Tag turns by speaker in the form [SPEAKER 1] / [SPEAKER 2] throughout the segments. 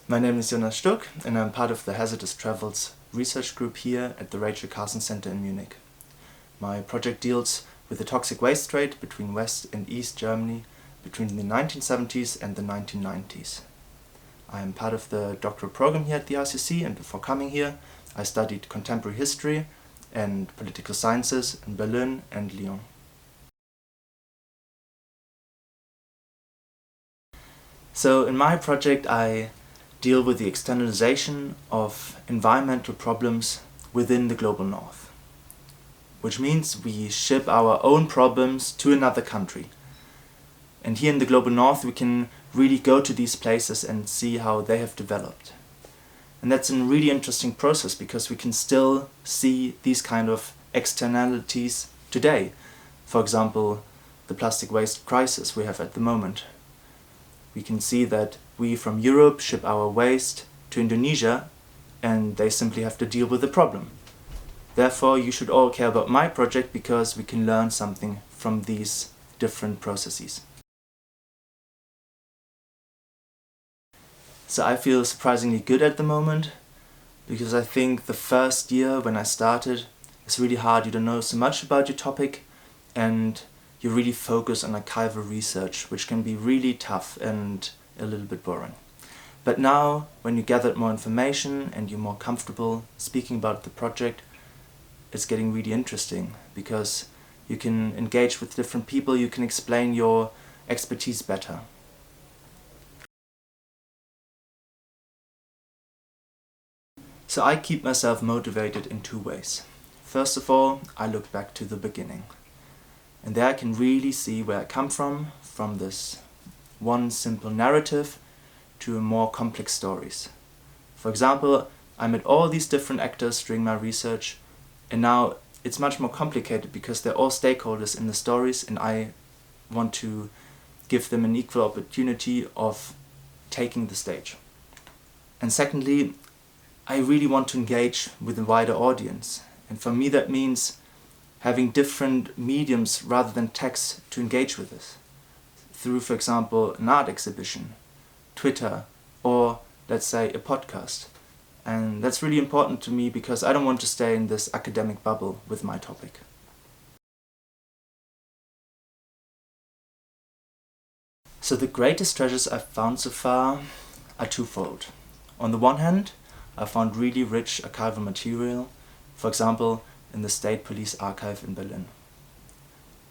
[SPEAKER 1] My name is Jonas Stuck and I'm part of the Hazardous Travels research group here at the Carson Center in Munich. My project deals with the toxic waste trade between West and East Germany between the 1970s and the 1990s. I am part of the doctoral program here at the RCC, and before coming here I studied contemporary history and political sciences in Berlin and Lyon. So in my project I deal with the externalization of environmental problems within the global north, which means we ship our own problems to another country. And here in the global north we can really go to these places and see how they have developed. And that's a really interesting process because we can still see these kind of externalities today. For example, the plastic waste crisis we have at the moment. We can see that we from Europe ship our waste to Indonesia and they simply have to deal with the problem. Therefore, you should all care about my project because we can learn something from these different processes. So I feel surprisingly good at the moment because I think the first year when I started it's really hard. You don't know so much about your topic and you really focus on archival research, which can be really tough and a little bit boring. But now, when you gathered more information and you're more comfortable speaking about the project, it's getting really interesting because you can engage with different people, you can explain your expertise better. So I keep myself motivated in two ways. First of all, I look back to the beginning. And there I can really see where I come from this one simple narrative to more complex stories. For example, I met all these different actors during my research, and now it's much more complicated because they're all stakeholders in the stories and I want to give them an equal opportunity of taking the stage. And secondly, I really want to engage with a wider audience. And for me that means having different mediums rather than text to engage with us. Through, for example, an art exhibition, Twitter, or let's say a podcast. And that's really important to me because I don't want to stay in this academic bubble with my topic. So the greatest treasures I've found so far are twofold. On the one hand, I found really rich archival material, for example, in the State Police Archive in Berlin.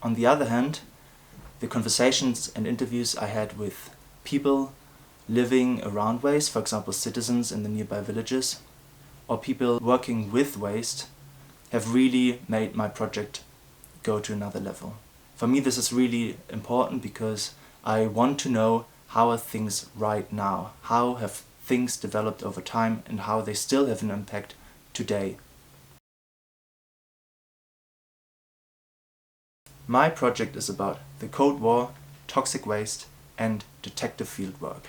[SPEAKER 1] On the other hand, the conversations and interviews I had with people living around waste, for example citizens in the nearby villages, or people working with waste, have really made my project go to another level. For me this is really important because I want to know how are things right now, how have things developed over time and how they still have an impact today. My project is about the Cold War, toxic waste and detective fieldwork.